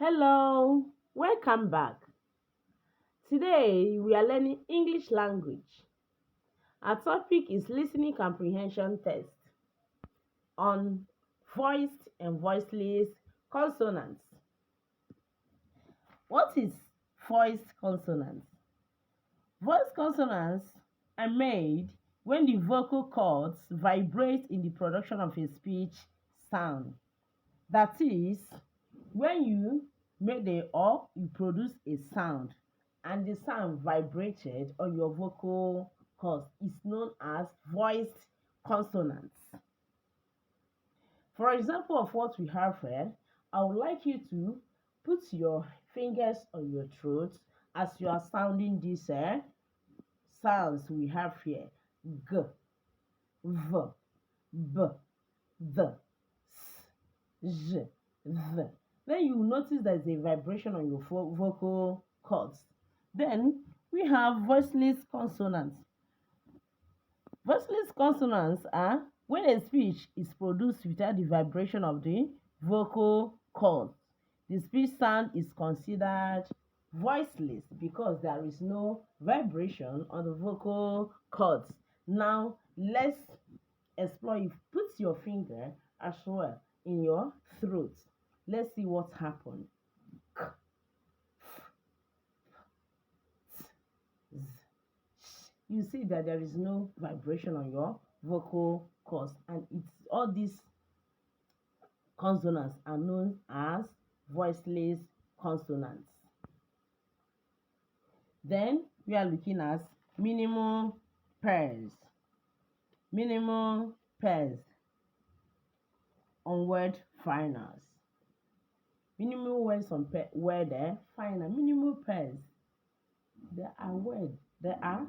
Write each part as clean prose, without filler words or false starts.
Hello, welcome back. Today we are learning English language. Our topic is listening comprehension test on voiced and voiceless consonants. What is voiced consonants? Voiced consonants are made when the vocal cords vibrate in the production of a speech sound. That is, when you made a or you produce a sound and the sound vibrated on your vocal cords is known as voiced consonants. For example of what we have here, I would like you to put your fingers on your throat as you are sounding these sounds we have here. G, V, B, D, S, J, V. Then you will notice there's a vibration on your vocal cords. Then we have voiceless consonants. Voiceless consonants are when a speech is produced without the vibration of the vocal cords. The speech sound is considered voiceless because there is no vibration on the vocal cords. Now let's explore it. Put your finger as well in your throat. Let's see what happened. K, f, z, you see that there is no vibration on your vocal cords, and it's all these consonants are known as voiceless consonants. Then we are looking at minimal pairs. Minimal pairs on word finals. Minimal words on word final. Minimal pairs. There are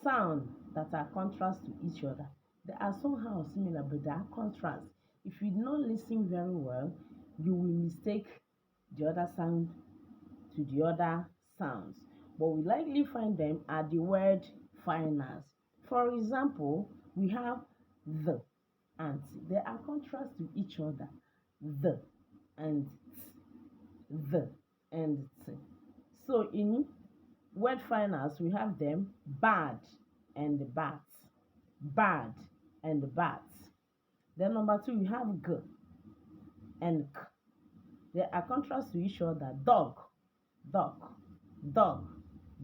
sound that are contrast to each other. They are somehow similar, but they are contrast. If you don't listen very well, you will mistake the other sound to the other sounds. But we likely find them at the word finals. For example, we have the and t. They are contrast to each other. The and t. The and t. So in word finals, we have them bad and bat. Bad and bat. Then number two, we have g and k. They are contrast to each other. Dog, dog, dog,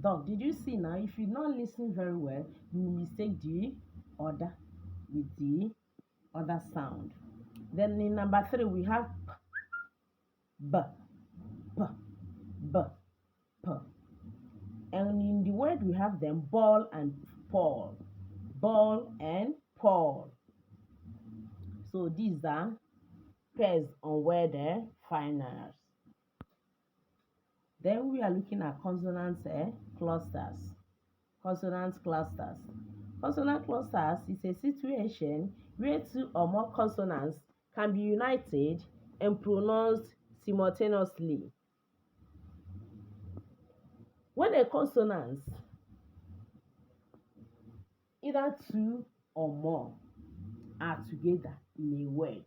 dog. Did you see now? If you not listen very well, you will mistake the other with the other sound. Then in number three, we have p, b, p, b, p. And in the word, we have them ball and Paul. Ball and Paul. So these are pairs on word finals. Then we are looking at consonant clusters. Consonant clusters. Consonant clusters is a situation where two or more consonants can be united and pronounced simultaneously. When a consonant, either two or more, are together in a word,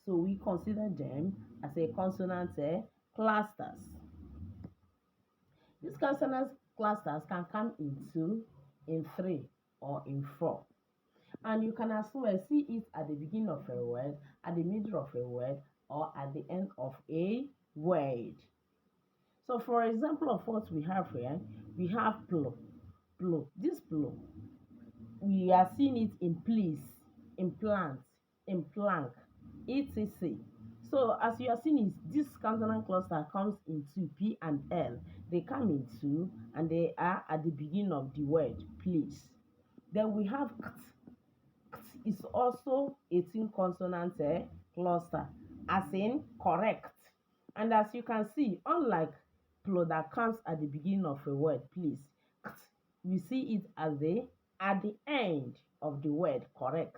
so we consider them as a consonant clusters. These consonant clusters can come in two, in three, or in four. And you can as well see it at the beginning of a word, at the middle of a word, or at the end of a word. So for example of what we have here, we have plo. Plo. This plo, we are seeing it in please, in plant, in plank, etc. So as you are seeing it, this consonant cluster comes into P and L. They come in two and they are at the beginning of the word please. Then we have kt. Kt is also 18 consonant cluster, as in correct. And as you can see, unlike plo that comes at the beginning of a word please, kt, we see it as at the end of the word correct.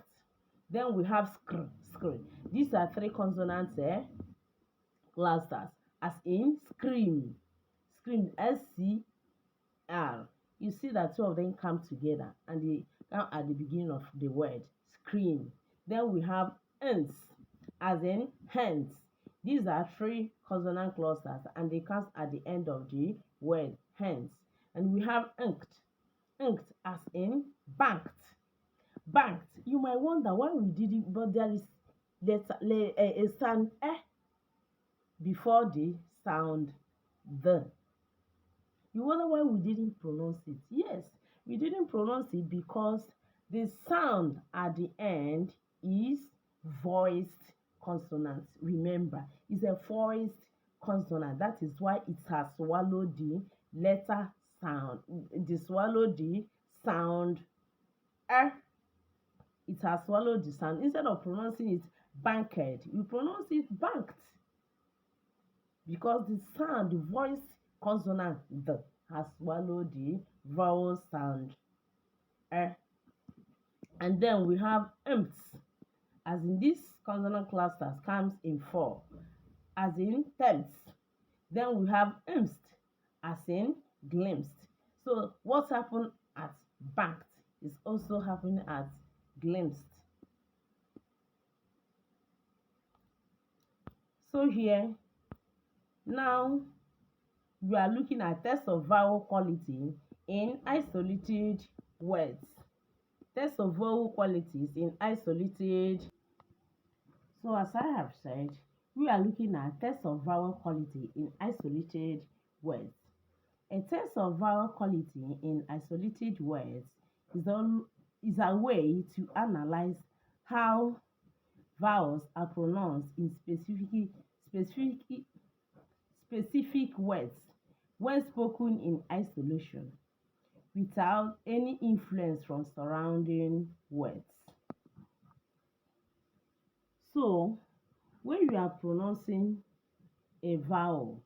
Then we have skr, skr. These are three consonant clusters, as in scream, scream, SCR. You see that two of them come together and they come at the beginning of the word scream. Then we have ants, as in hands. These are three consonant clusters and they come at the end of the word hence. And we have inked. Inked as in banked. Banked. You might wonder why we did it, but there is a sound before the sound the. You wonder why we didn't pronounce it. Yes, we didn't pronounce it because the sound at the end is voiced consonant. Remember, it's a voiced consonant. That is why it has swallowed the letter sound. It swallowed the sound it has swallowed the sound. Instead of pronouncing it banked, we pronounce it banked because the sound, the voice consonant the has swallowed the vowel sound and then we have imps, as in this consonant clusters comes in 4, as in tenths. Then we have imps, as in glimpsed. So what happened at banked is also happening at glimpsed. So here, now we are looking at test of vowel quality in isolated words. Test of vowel qualities in isolated. So as I have said, we are looking at test of vowel quality in isolated words. A test of vowel quality in isolated words is a way to analyze how vowels are pronounced in specific words when spoken in isolation without any influence from surrounding words. So, when you are pronouncing a vowel,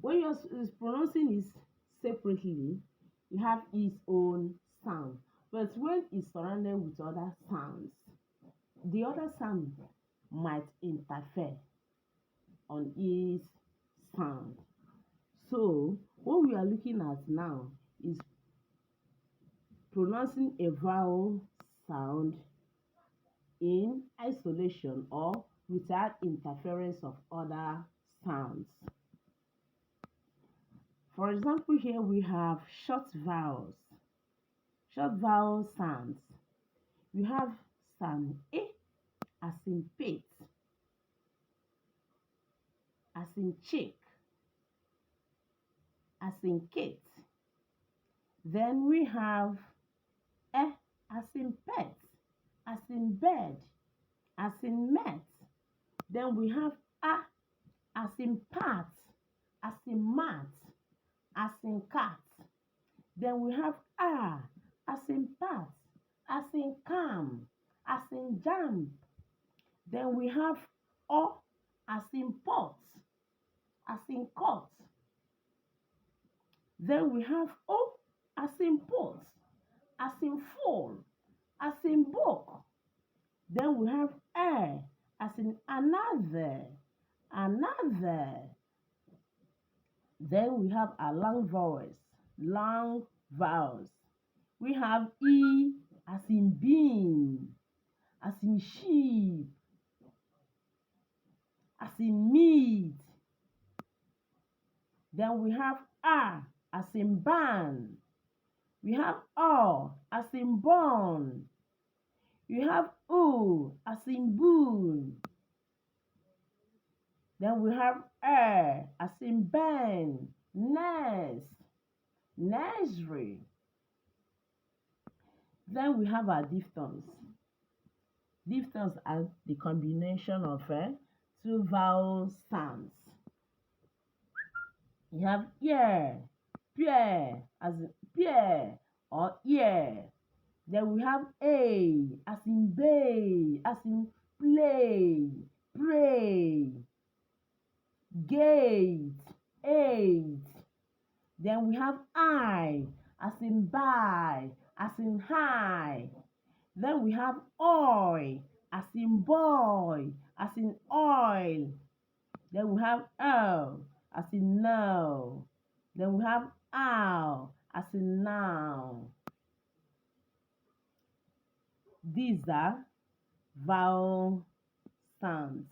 when you are pronouncing it separately, it have its own sound. But when it's surrounded with other sounds, the other sound might interfere on its sound. So, what we are looking at now is pronouncing a vowel sound in isolation or without interference of other sounds. For example, here we have short vowels. Short vowel sounds. We have sound A as in pate, as in chick, as in kit. Then we have E as in pet, as in bed, as in met. Then we have A as in pat, as in mat, as in cat. Then we have A as in pat, as in calm, as in jump. Then we have O as in pot, as in cot. Then we have O as in pot, as in fall, as in book. Then we have as in another, another. Then we have our long vowels. We have E as in bean, as in sheep, as in meat. Then we have A as in ban. We have O as in born. We have O as in boon. Then we have as in ben, nest, nursery. Then we have our diphthongs. Diphthongs are the combination of two vowel sounds. You have ear, pear, as in pear or ear. Then we have a as in bay, as in play, pray, gate, eight. Then we have I as in buy, as in high. Then we have oil as in boy, as in oil. Then we have L as in no. Then we have owl as in now. These are vowel sounds.